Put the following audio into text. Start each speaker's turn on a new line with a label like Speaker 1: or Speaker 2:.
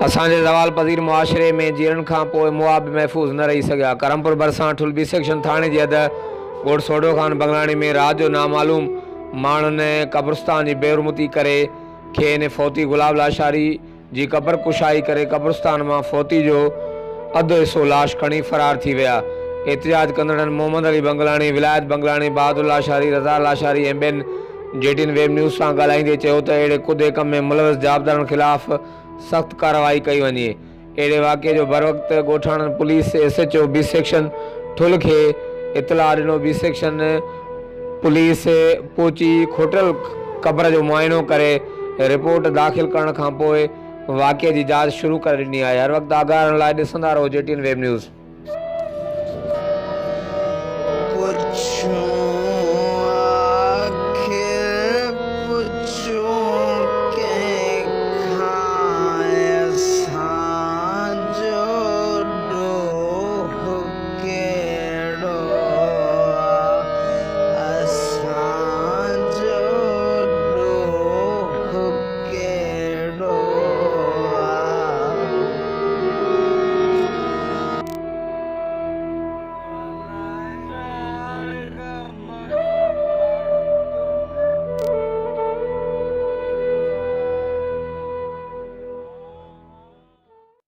Speaker 1: असांजे ज़वाल पज़ीर मुआशरे में जीअण खां पोइ मुआब महफ़ूज़ न रही सघिया। करमपुर भरिसां ठुल बी सेक्शन थाणे जी हद ॻोठ सोडो ख़ान बंगलाणी में रात जो नामालूम माण्हुनि कब्रिस्तान जी बेरुमती करे खेनि फ़ौती गुलाब लाशारी जी क़बर कुशाई करे कब्रिस्तान मां फ़ौती जो अधु हिसो लाश खणी फ़रार थी विया। एहतिजाज कंदड़नि मोहम्मद अली बंगलाणी, विलायत बंगलाणी, बहादुर लाशारी, रज़ा लाशारी ऐं ॿियनि जेटीन वेब न्यूज़ सां ॻाल्हाईंदे चयो त अहिड़े कुदे कम में मुलविस जाबदारनि ख़िलाफ़ सख़्त कार्रवाई कई वञे। अहिड़े वाक़े जो बरवक़्तु ॻोठाणनि पुलिस SHO बी सेक्शन ठुल खे इतला ॾिनो। बी सेक्शन पुलिस पहुची खोटल क़बर जो मुआइनो करे रिपोर्ट दाख़िल करण खां पोइ वाक़े जी जांच शुरू करे ॾिनी आहे। हर वक़्तु आगाह रहण लाइ ॾिसंदा रहो JTN वेब न्यूज़।